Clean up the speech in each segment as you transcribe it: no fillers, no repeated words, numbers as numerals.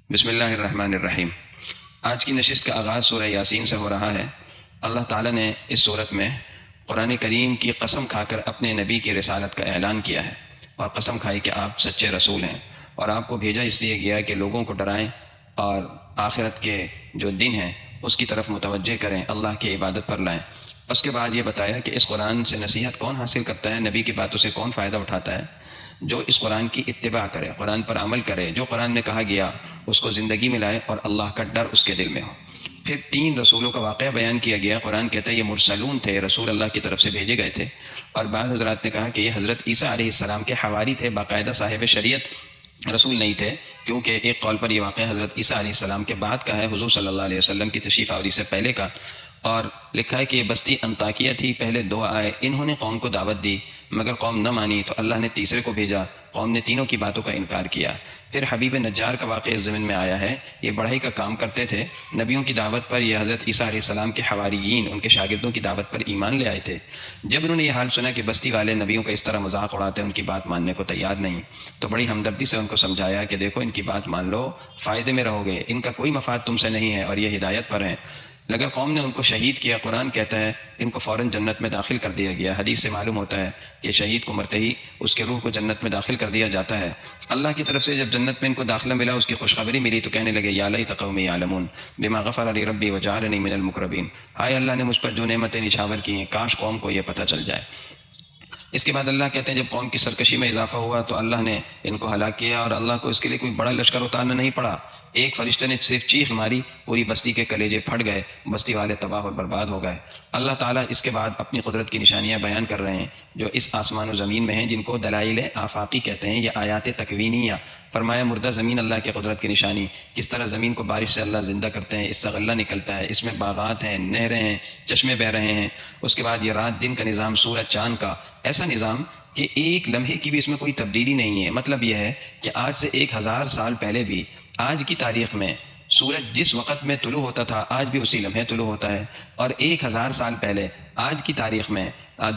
بسم اللہ الرحمن الرحیم۔ آج کی نشست کا آغاز سورہ یاسین سے ہو رہا ہے۔ اللہ تعالیٰ نے اس صورت میں قرآن کریم کی قسم کھا کر اپنے نبی کی رسالت کا اعلان کیا ہے، اور قسم کھائی کہ آپ سچے رسول ہیں، اور آپ کو بھیجا اس لیے گیا کہ لوگوں کو ڈرائیں اور آخرت کے جو دن ہیں اس کی طرف متوجہ کریں، اللہ کی عبادت پر لائیں۔ اس کے بعد یہ بتایا کہ اس قرآن سے نصیحت کون حاصل کرتا ہے، نبی کی باتوں سے کون فائدہ اٹھاتا ہے؟ جو اس قرآن کی اتباع کرے، قرآن پر عمل کرے، جو قرآن میں کہا گیا اس کو زندگی میں لائے اور اللہ کا ڈر اس کے دل میں ہو۔ پھر 3 رسولوں کا واقعہ بیان کیا گیا۔ قرآن کہتا ہے یہ مرسلون تھے، رسول اللہ کی طرف سے بھیجے گئے تھے، اور بعض حضرات نے کہا کہ یہ حضرت عیسیٰ علیہ السلام کے حواری تھے، باقاعدہ صاحب شریعت رسول نہیں تھے، کیونکہ ایک قول پر یہ واقعہ حضرت عیسیٰ علیہ السلام کے بعد کا ہے، حضور صلی اللہ علیہ وسلم کی تشریف آوری سے پہلے کا۔ اور لکھا ہے کہ یہ بستی انطاکیہ تھی، پہلے 2 آئے، انہوں نے قوم کو دعوت دی مگر قوم نہ مانی، تو اللہ نے تیسرے کو بھیجا، قوم نے تینوں کی باتوں کا انکار کیا۔ پھر حبیب نجار کا واقعہ اس زمین میں آیا ہے، یہ بڑھائی کا کام کرتے تھے، نبیوں کی دعوت پر یہ حضرت عیسیٰ علیہ السلام کے حواریین ان کے شاگردوں کی دعوت پر ایمان لے آئے تھے۔ جب انہوں نے یہ حال سنا کہ بستی والے نبیوں کا اس طرح مذاق اڑاتے ہیں، ان کی بات ماننے کو تیار نہیں، تو بڑی ہمدردی سے ان کو سمجھایا کہ دیکھو ان کی بات مان لو، فائدے میں رہو گے، ان کا کوئی مفاد تم سے نہیں ہے اور یہ ہدایت پر ہیں۔ اگر قوم نے ان کو شہید کیا، قرآن کہتا ہے ان کو فوراً جنت میں داخل کر دیا گیا۔ حدیث سے معلوم ہوتا ہے کہ شہید کو مرتے ہی اس کے روح کو جنت میں داخل کر دیا جاتا ہے۔ اللہ کی طرف سے جب جنت میں ان کو داخلہ ملا، اس کی خوشخبری ملی، تو کہنے لگے یا لیت قومی یعلمون بما غفر لی ربی وجعلنی من المقربین، ہائے اللہ نے مجھ پر جو نعمتیں نچھاور کی ہیں، کاش قوم کو یہ پتہ چل جائے۔ اس کے بعد اللہ کہتے ہیں جب قوم کی سرکشی میں اضافہ ہوا تو اللہ نے ان کو ہلاک کیا، اور اللہ کو اس کے لیے کوئی بڑا لشکر اتارنا نہیں پڑا۔ ایک فرشتے نے صرف چیخ ماری، پوری بستی کے کلیجے پھٹ گئے، بستی والے تباہ اور برباد ہو گئے۔ اللہ تعالیٰ اس کے بعد اپنی قدرت کی نشانیاں بیان کر رہے ہیں جو اس آسمان و زمین میں ہیں، جن کو دلائل آفاقی کہتے ہیں، یہ آیات تکوینیہ۔ فرمایا مردہ زمین اللہ کی قدرت کی نشانی، کس طرح زمین کو بارش سے اللہ زندہ کرتے ہیں، اس سے غلہ نکلتا ہے، اس میں باغات ہیں، نہریں ہیں، چشمے بہہ رہے ہیں۔ اس کے بعد یہ رات دن کا نظام، سورج چاند کا ایسا نظام کہ ایک لمحے کی بھی اس میں کوئی تبدیلی نہیں ہے۔ مطلب یہ ہے کہ آج سے 1000 سال پہلے بھی آج کی تاریخ میں سورج جس وقت میں طلوع ہوتا تھا آج بھی اسی لمحے طلوع ہوتا ہے، اور 1000 سال پہلے آج کی تاریخ میں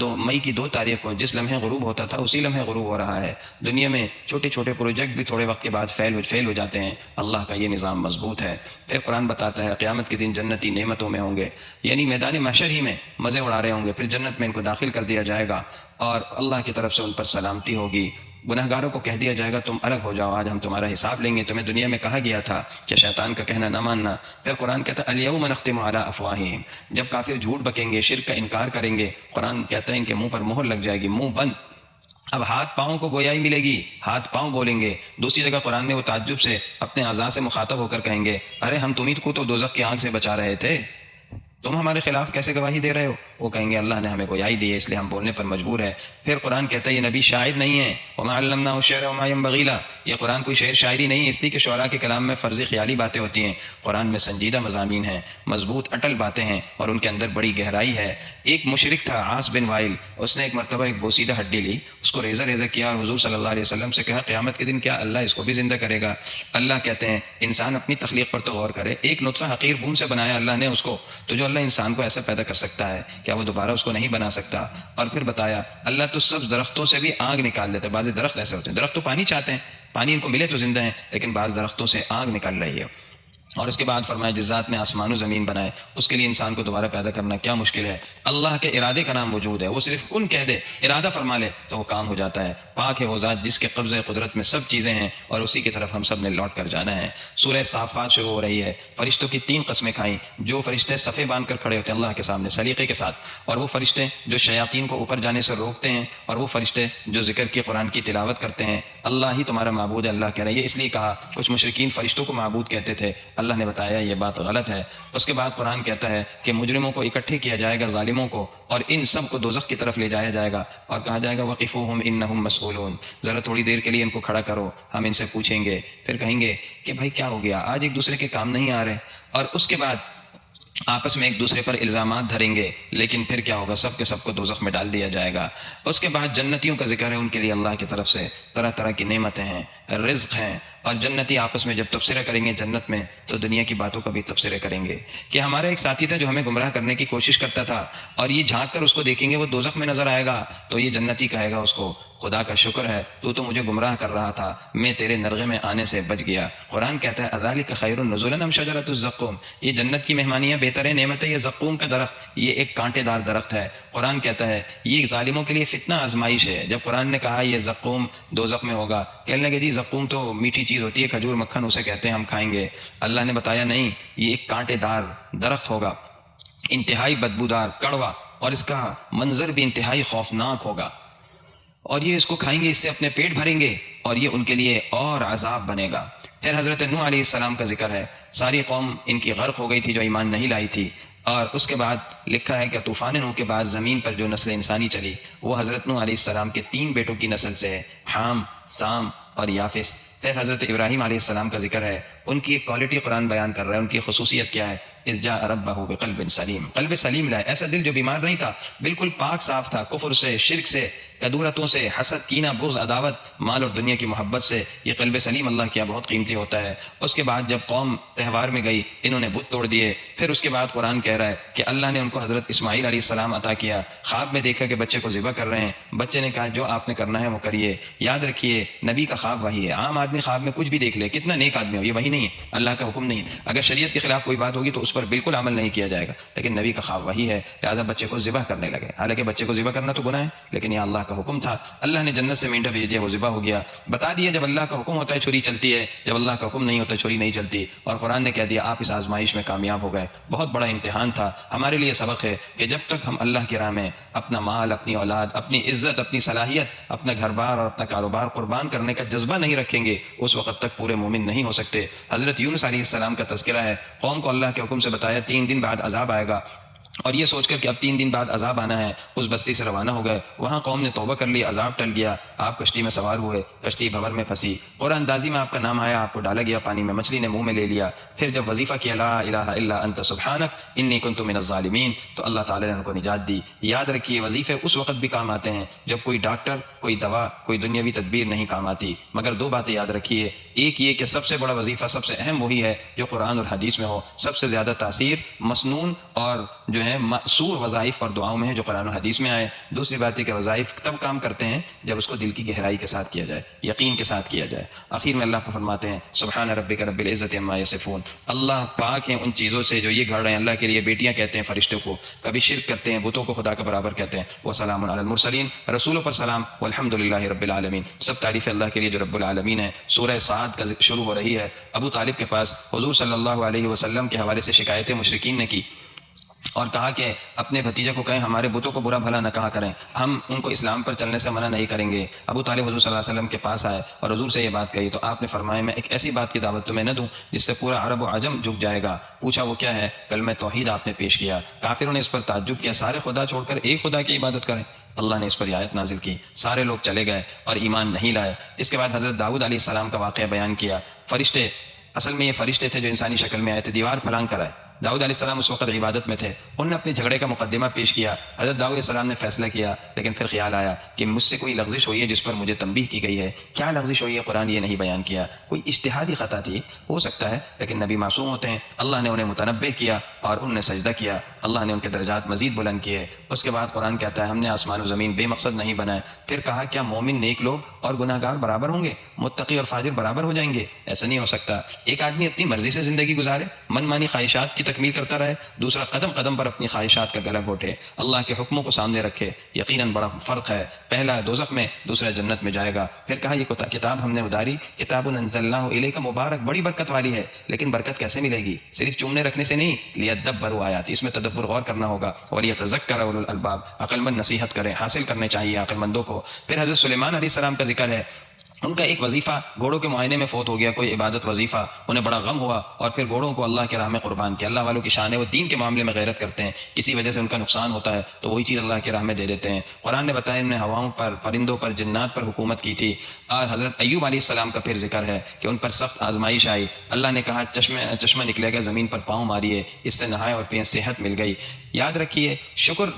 2 مئی کی 2 تاریخ کو جس لمحے غروب ہوتا تھا اسی لمحے غروب ہو رہا ہے۔ دنیا میں چھوٹے چھوٹے پروجیکٹ بھی تھوڑے وقت کے بعد فیل ہو جاتے ہیں، اللہ کا یہ نظام مضبوط ہے۔ پھر قرآن بتاتا ہے قیامت کے دن جنتی نعمتوں میں ہوں گے، یعنی میدان محشر ہی میں مزے اڑا رہے ہوں گے، پھر جنت میں ان کو داخل کر دیا جائے گا، اور اللہ کی طرف سے ان پر سلامتی ہوگی۔ گناہگاروں کو کہہ دیا جائے گا تم الگ ہو جاؤ، آج ہم تمہارا حساب لیں گے، تمہیں دنیا میں کہا گیا تھا کہ شیطان کا کہنا نہ ماننا۔ پھر قرآن کہتا ہے الیوم نختم علی افواہہم، جب کافر جھوٹ بکیں گے، شرک کا انکار کریں گے، قرآن کہتا ہے ان کے منہ پر مہر لگ جائے گی، منہ بند۔ اب ہاتھ پاؤں کو گویائی ملے گی، ہاتھ پاؤں بولیں گے۔ دوسری جگہ قرآن میں وہ تعجب سے اپنے اعضاء سے مخاطب ہو کر کہیں گے ارے ہم تمہیں کو تو دوزخ کی آگ سے بچا رہے تھے، تم ہمارے خلاف کیسے گواہی دے رہے ہو؟ وہ کہیں گے اللہ نے ہمیں گویائی دی ہے اس لیے ہم بولنے پر مجبور ہے۔ پھر قرآن کہتا ہے یہ نبی شاعر نہیں ہے، وما علمناه الشعر وما ينبغي له، یہ قرآن کوئی شعر شاعری نہیں ہے، اس لیے کہ شعراء کے کلام میں فرضی خیالی باتیں ہوتی ہیں، قرآن میں سنجیدہ مضامین ہیں، مضبوط اٹل باتیں ہیں، اور ان کے اندر بڑی گہرائی ہے۔ ایک مشرک تھا عاص بن وائل، اس نے ایک مرتبہ ایک بوسیدہ ہڈی لی، اس کو ریزہ ریزہ کیا، اور حضور صلی اللہ علیہ وسلم سے کہا قیامت کے دن کیا اللہ اس کو بھی زندہ کرے گا؟ اللہ کہتے ہیں انسان اپنی تخلیق پر تو غور کرے، ایک نطفہ حقیر بون سے بنایا اللہ نے اس کو، تو جو اللہ انسان کو ایسا پیدا کر سکتا ہے کیا وہ دوبارہ اس کو نہیں بنا سکتا؟ اور پھر بتایا اللہ تو سب درختوں سے بھی آگ نکال دیتا ہے، بعض درخت ایسے ہوتے ہیں، درخت تو پانی چاہتے ہیں، پانی ان کو ملے تو زندہ ہیں، لیکن بعض درختوں سے آگ نکل رہی ہے۔ اور اس کے بعد فرمایا جس ذات نے آسمان و زمین بنائے اس کے لیے انسان کو دوبارہ پیدا کرنا کیا مشکل ہے؟ اللہ کے ارادے کا نام وجود ہے، وہ صرف کن کہہ دے، ارادہ فرما لے تو وہ کام ہو جاتا ہے۔ پاک ہے وہ ذات جس کے قبضہ قدرت میں سب چیزیں ہیں، اور اسی کی طرف ہم سب نے لوٹ کر جانا ہے۔ سورہ صافات شروع ہو رہی ہے، فرشتوں کی 3 قسمیں کھائیں، جو فرشتے صفے باندھ کر کھڑے ہوتے ہیں اللہ کے سامنے سلیقے کے ساتھ، اور وہ فرشتے جو شیاطین کو اوپر جانے سے روکتے ہیں، اور وہ فرشتے جو ذکر کی قرآن کی تلاوت کرتے ہیں۔ اللہ ہی تمہارا معبود ہے، اللہ کہہ رہا ہے، یہ اس لیے کہا، کچھ مشرکین فرشتوں کو معبود کہتے تھے، اللہ نے بتایا یہ بات غلط ہے۔ اس کے بعد قرآن کہتا ہے کہ مجرموں کو اکٹھے کیا جائے گا، ظالموں کو، اور ان سب کو دوزخ کی طرف لے جایا جائے گا، اور کہا جائے گا وقفوہم انہم مسئولون، ذرا تھوڑی دیر کے لیے ان کو کھڑا کرو، ہم ان سے پوچھیں گے۔ پھر کہیں گے کہ بھائی کیا ہو گیا، آج ایک دوسرے کے کام نہیں آ رہے، اور اس کے بعد آپس میں ایک دوسرے پر الزامات دھریں گے، لیکن پھر کیا ہوگا، سب کے سب کو دوزخ میں ڈال دیا جائے گا۔ اس کے بعد جنتیوں کا ذکر ہے، ان کے لیے اللہ کی طرف سے طرح طرح کی نعمتیں ہیں، رزق ہیں، اور جنتی آپس میں جب تبصرہ کریں گے جنت میں تو دنیا کی باتوں کا بھی تبصرے کریں گے کہ ہمارا ایک ساتھی تھا جو ہمیں گمراہ کرنے کی کوشش کرتا تھا، اور یہ جھانک کر اس کو دیکھیں گے وہ دوزخ میں نظر آئے گا تو یہ جنتی کہے گا اس کو خدا کا شکر ہے تو مجھے گمراہ کر رہا تھا، میں تیرے نرغے میں آنے سے بچ گیا۔ قرآن کہتا ہے اذالک خیر نزلا ام شجرۃ الزقوم، یہ جنت کی مہمانیاں بہتر ہے، نعمت ہے یہ زقوم کا درخت، یہ ایک کانٹے دار درخت ہے۔ قرآن کہتا ہے یہ ظالموں کے لیے فتنہ آزمائش ہے۔ جب قرآن نے کہا یہ زقوم دوزخ میں ہوگا، کہنے لگے جی زقوم تو میٹھی چیز ہوتی ہے، کھجور مکھن اسے کہتے ہیں، ہم کھائیں گے۔ اللہ نے بتایا نہیں، یہ ایک کانٹے دار درخت ہوگا، انتہائی بدبودار، کڑوا، اور اس کا منظر بھی انتہائی خوفناک ہوگا، اور یہ اس کو کھائیں گے، اس سے اپنے پیٹ بھریں گے، اور یہ ان کے لیے اور عذاب بنے گا۔ پھر حضرت نوح علیہ السلام کا ذکر ہے، ساری قوم ان کی غرق ہو گئی تھی جو ایمان نہیں لائی تھی، اور اس کے بعد لکھا ہے کہ طوفان نوح کے بعد زمین پر جو نسل انسانی چلی وہ حضرت نوح علیہ السلام کے 3 بیٹوں کی نسل سے ہے، حام، سام اور یافس۔ پھر حضرت ابراہیم علیہ السلام کا ذکر ہے، ان کی ایک کوالٹی قرآن بیان کر رہا ہے، ان کی خصوصیت کیا ہے؟ اذ جاء ربہ بقلب سلیم، قلب سلیم لائے، ایسا دل جو بیمار نہیں تھا، بالکل پاک صاف تھا، کفر سے، شرک سے، کدورتوں سے، حسد، کینہ، بغض، عداوت، مال اور دنیا کی محبت سے۔ یہ قلب سلیم اللہ کیا بہت قیمتی ہوتا ہے۔ اس کے بعد جب قوم تہوار میں گئی، انہوں نے بت توڑ دیے۔ پھر اس کے بعد قرآن کہہ رہا ہے کہ اللہ نے ان کو حضرت اسماعیل علیہ السلام عطا کیا، خواب میں دیکھا کہ بچے کو ذبح کر رہے ہیں، بچے نے کہا جو آپ نے کرنا ہے وہ کریے۔ یاد رکھیے نبی کا خواب وہی ہے، عام آدمی خواب میں کچھ بھی دیکھ لے، کتنا نیک آدمی ہو، یہ وہی نہیں ہے، اللہ کا حکم نہیں ہے۔ اگر شریعت کے خلاف کوئی بات ہوگی تو اس پر بالکل عمل نہیں کیا جائے گا، لیکن نبی کا خواب وہی ہے، لہٰذا بچے کو ذبح کرنے لگے۔ حالانکہ بچے کو ذبح کرنا تو گناہ ہے، لیکن یہ اللہ کا حکم تھا، اللہ نے جنت سے مینڈا بھیج دیا، وہ ذبح ہو گیا۔ بتا دیا جب اللہ کا حکم ہوتا ہے چھری چلتی ہے، جب اللہ کا حکم نہیں ہوتا چھری نہیں چلتی۔ اور قرآن نے کہہ دیا آپ اس آزمائش میں کامیاب ہو گئے۔ بہت بڑا امتحان تھا، ہمارے لیے سبق ہے کہ جب تک ہم اللہ کی راہ میں اپنا مال، اپنی اولاد، اپنی عزت، اپنی صلاحیت، اپنا گھر بار اور اپنا کاروبار قربان کرنے کا جذبہ نہیں رکھیں گے، اس وقت تک پورے مومن نہیں ہو سکتے۔ حضرت یونس علیہ السلام کا تذکرہ ہے، قوم کو اللہ کے حکم سے بتایا 3 دن بعد عذاب آئے گا، اور یہ سوچ کر کہ اب 3 دن بعد عذاب آنا ہے اس بستی سے روانہ ہو گئے۔ وہاں قوم نے توبہ کر لی، عذاب ٹل گیا، آپ کشتی میں سوار ہوئے، کشتی بھنور میں پھنسی، قرآن اندازی میں آپ کا نام آیا، آپ کو ڈالا گیا پانی میں، مچھلی نے منہ میں لے لیا۔ پھر جب وظیفہ کیا لا الہ الا انت سبحانک انی کنت من الظالمین، تو اللہ تعالیٰ نے ان کو نجات دی۔ یاد رکھیے وظیفے اس وقت بھی کام آتے ہیں جب کوئی ڈاکٹر، کوئی دوا، کوئی دنیاوی تدبیر نہیں کام آتی، مگر 2 باتیں یاد رکھیے، ایک یہ کہ سب سے بڑا وظیفہ، سب سے اہم وہی ہے جو قرآن اور حدیث میں ہو، سب سے زیادہ تاثیر مسنون اور جو ہے مأثور وظائف اور دعاؤں میں ہے جو قرآن و حدیث میں آئے۔ دوسری بات ہے کہ وظائف تب کام کرتے ہیں جب اس کو دل کی گہرائی کے ساتھ کیا جائے، یقین کے ساتھ کیا جائے۔ آخر میں اللہ کو فرماتے ہیں سبحان ربک رب العزت عما یصفون، اللہ پاک ہیں ان چیزوں سے جو یہ گھڑ رہے ہیں، اللہ کے لیے بیٹیاں کہتے ہیں فرشتوں کو، کبھی شرک کرتے ہیں، بتوں کو خدا کا برابر کہتے ہیں۔ وسلام علی المرسلین، رسولوں پر سلام، والحمد للہ رب العالمین، سب تعریف اللہ کے لیے جو رب العالمین ہے۔ سورہ صاد کا شروع ہو رہی ہے، ابو طالب کے پاس حضور صلی اللہ علیہ وسلم کے حوالے سے شکایتیں مشرکین نے کی، اور کہا کہ اپنے بھتیجے کو کہیں ہمارے بتوں کو برا بھلا نہ کہا کریں، ہم ان کو اسلام پر چلنے سے منع نہیں کریں گے۔ ابو طالب حضور صلی اللہ علیہ وسلم کے پاس آئے اور حضور سے یہ بات کہی، تو آپ نے فرمایا میں ایک ایسی بات کی دعوت تمہیں نہ دوں جس سے پورا عرب و عجم جھک جائے گا۔ پوچھا وہ کیا ہے؟ کلمہ توحید آپ نے پیش کیا۔ کافروں نے اس پر تعجب کیا، سارے خدا چھوڑ کر ایک خدا کی عبادت کریں۔ اللہ نے اس پر آیت نازل کی، سارے لوگ چلے گئے اور ایمان نہیں لائے۔ اس کے بعد حضرت داؤد علیہ السلام کا واقعہ بیان کیا۔ فرشتے، اصل میں یہ فرشتے تھے جو انسانی شکل میں آئے تھے، دیوار پھلانگ کر آئے۔ داؤد علیہ السلام اس وقت عبادت میں تھے، انہوں نے اپنے جھگڑے کا مقدمہ پیش کیا۔ حضرت داؤد علیہ السلام نے فیصلہ کیا، لیکن پھر خیال آیا کہ مجھ سے کوئی لغزش ہوئی ہے جس پر مجھے تنبیہ کی گئی ہے۔ کیا لغزش ہوئی ہے قرآن یہ نہیں بیان کیا، کوئی اجتہادی خطا تھی، ہو سکتا ہے، لیکن نبی معصوم ہوتے ہیں۔ اللہ نے انہیں متنبہ کیا اور انہوں نے سجدہ کیا، اللہ نے ان کے درجات مزید بلند کیے۔ اس کے بعد قرآن کہتا ہے ہم نے آسمان و زمین بے مقصد نہیں بنائے۔ پھر کہا کیا مومن نیک لوگ اور گناہ گار برابر ہوں گے؟ متقی اور فاجر برابر ہو جائیں گے؟ ایسا نہیں ہو سکتا۔ ایک آدمی اپنی مرضی سے زندگی گزارے، من مانی خواہشات کی تکمیل کرتا رہے، دوسرا قدم قدم پر اپنی خواہشات کا گلا گھوٹے، اللہ کے حکموں کو سامنے رکھے، یقیناً بڑا فرق ہے، پہلا دوزخ میں، دوسرا جنت میں جائے گا۔ پھر کہا یہ کتاب ہم نے اتاری، کتاب انزلناہ الیک مبارک، بڑی برکت والی ہے، لیکن برکت کیسے ملے گی؟ صرف چومنے رکھنے سے نہیں، لیدبروا آیات، اس میں تدبر غور کرنا ہوگا، ولیتذکر اولو الالباب، عقل مند نصیحت کریں، حاصل کرنے چاہیے عقل مندوں کو۔ پھر حضرت سلیمان علیہ السلام کا ذکر ہے، ان کا ایک وظیفہ گھوڑوں کے معائنے میں فوت ہو گیا، کوئی عبادت وظیفہ، انہیں بڑا غم ہوا اور پھر گھوڑوں کو اللہ کے راہ میں قربان کیا۔ اللہ والوں کی شان ہے، وہ دین کے معاملے میں غیرت کرتے ہیں، کسی وجہ سے ان کا نقصان ہوتا ہے تو وہی چیز اللہ کے راہ میں دے دیتے ہیں۔ قرآن نے بتایا انہوں نے ہواؤں پر، پرندوں پر، جنات پر حکومت کی تھی۔ اور حضرت ایوب علیہ السلام کا پھر ذکر ہے کہ ان پر سخت آزمائش آئی، اللہ نے کہا چشمہ نکلے گا، زمین پر پاؤں ماریے، اس سے نہائے اور پئیں، صحت مل گئی۔ یاد رکھیے شکر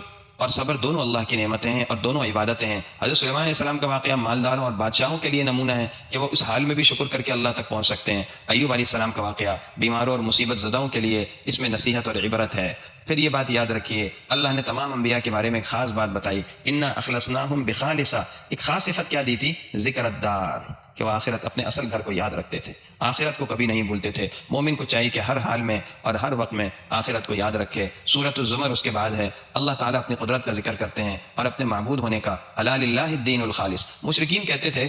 اور صبر دونوں اللہ کی نعمتیں ہیں اور دونوں عبادتیں ہیں۔ حضرت سلیمان علیہ السلام کا واقعہ مالداروں اور بادشاہوں کے لیے نمونہ ہے کہ وہ اس حال میں بھی شکر کر کے اللہ تک پہنچ سکتے ہیں۔ ایوب علیہ السلام کا واقعہ بیماروں اور مصیبت زدوں کے لیے اس میں نصیحت اور عبرت ہے۔ پھر یہ بات یاد رکھیے، اللہ نے تمام انبیاء کے بارے میں ایک خاص بات بتائی، انا اخلصناہم بخالصہ، ایک خاص صفت کیا دی تھی؟ ذکر الدار، کہ وہ آخرت، اپنے اصل گھر کو یاد رکھتے تھے، آخرت کو کبھی نہیں بھولتے تھے۔ مومن کو چاہیے کہ ہر حال میں اور ہر وقت میں آخرت کو یاد رکھے۔ سورۃ الزمر اس کے بعد ہے۔ اللہ تعالیٰ اپنی قدرت کا ذکر کرتے ہیں اور اپنے معبود ہونے کا، الا للہ الدین الخالص۔ مشرکین کہتے تھے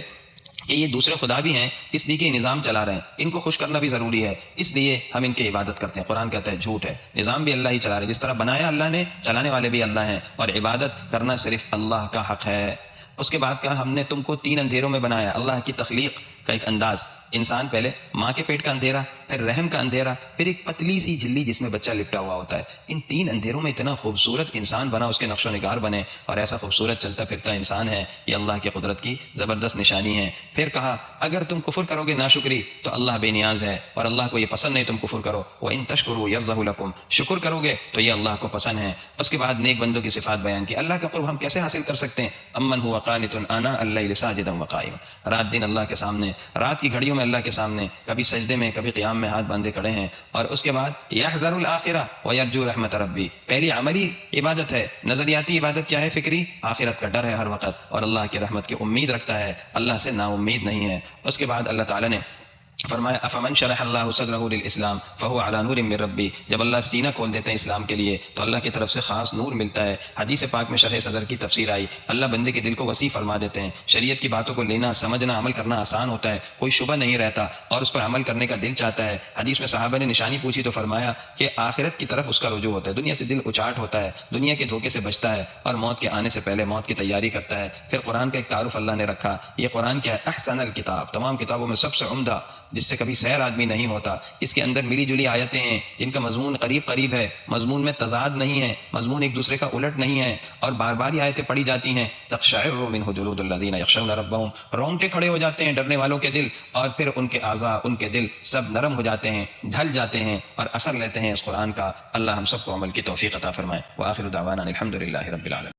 کہ یہ دوسرے خدا بھی ہیں، اس لیے کہ نظام چلا رہے ہیں، ان کو خوش کرنا بھی ضروری ہے، اس لیے ہم ان کی عبادت کرتے ہیں۔ قرآن کہتا ہے جھوٹ ہے، نظام بھی اللہ ہی چلا رہے، جس طرح بنایا اللہ نے، چلانے والے بھی اللہ ہیں، اور عبادت کرنا صرف اللہ کا حق ہے۔ اس کے بعد کہا ہم نے تم کو 3 اندھیروں میں بنایا۔ اللہ کی تخلیق کا ایک انداز، انسان پہلے ماں کے پیٹ کا اندھیرا، پھر رحم کا اندھیرا، پھر ایک پتلی سی جھلی جس میں بچہ لپٹا ہوا ہوتا ہے۔ ان 3 اندھیروں میں اتنا خوبصورت انسان بنا، اس کے نقش و نگار بنے، اور ایسا خوبصورت چلتا پھرتا انسان ہے، یہ اللہ کی قدرت کی زبردست نشانی ہے۔ پھر کہا اگر تم کفر کرو گے، ناشکری، تو اللہ بے نیاز ہے اور اللہ کو یہ پسند نہیں تم کفر کرو۔ وَإِن تَشْكُرُوا يَرْضَهُ لَكُمْ، شکر کرو گے تو یہ اللہ کو پسند ہے۔ اس کے بعد نیک بندوں کی صفات بیان کی۔ اللہ کا قرب ہم کیسے حاصل کر سکتے ہیں؟ امن هو قانت آناء الليل ساجدا وقائما، رات دن اللہ کے سامنے، رات کی گھڑیوں میں اللہ کے سامنے، کبھی سجدے میں کبھی قیام میں ہاتھ باندھے کھڑے ہیں۔ اور اس کے بعد یحذر الآخرہ ویرجو رحمت ربی، پہلی عملی عبادت ہے۔ نظریاتی عبادت کیا ہے؟ فکری، آخرت کا ڈر ہے ہر وقت، اور اللہ کی رحمت کی امید رکھتا ہے، اللہ سے نا امید نہیں ہے۔ اس کے بعد اللہ تعالیٰ نے فرمایا افمن شرح اللہ صدرہ للاسلام فهو علی نور من ربی، جب اللہ سینہ کھول دیتے ہیں اسلام کے لیے تو اللہ کی طرف سے خاص نور ملتا ہے۔ حدیث پاک میں شرح صدر کی تفسیر آئی، اللہ بندے کے دل کو وسیع فرما دیتے ہیں، شریعت کی باتوں کو لینا، سمجھنا، عمل کرنا آسان ہوتا ہے، کوئی شبہ نہیں رہتا اور اس پر عمل کرنے کا دل چاہتا ہے۔ حدیث میں صحابہ نے نشانی پوچھی تو فرمایا کہ آخرت کی طرف اس کا رجوع ہوتا ہے، دنیا سے دل اچاٹ ہوتا ہے، دنیا کے دھوکے سے بچتا ہے اور موت کے آنے سے پہلے موت کی تیاری کرتا ہے۔ پھر قرآن کا ایک تعارف اللہ نے رکھا، یہ قرآن کیا ہے؟ احسن الکتاب، تمام کتابوں میں سب سے عمدہ، جس سے کبھی سیر آدمی نہیں ہوتا۔ اس کے اندر ملی جلی آیتیں ہیں جن کا مضمون قریب قریب ہے، مضمون میں تضاد نہیں ہے، مضمون ایک دوسرے کا الٹ نہیں ہے، اور بار بار یہ آیتیں پڑھی جاتی ہیں۔ تقشعر منہ جلود الذین یخشون ربہم، رونگٹے کھڑے ہو جاتے ہیں ڈرنے والوں کے دل، اور پھر ان کے اعضاء، ان کے دل سب نرم ہو جاتے ہیں، ڈھل جاتے ہیں اور اثر لیتے ہیں اس قرآن کا۔ اللہ ہم سب کو عمل کی توفیق عطا فرمائے۔ وآخر دعوانا الحمد للہ رب العالمین۔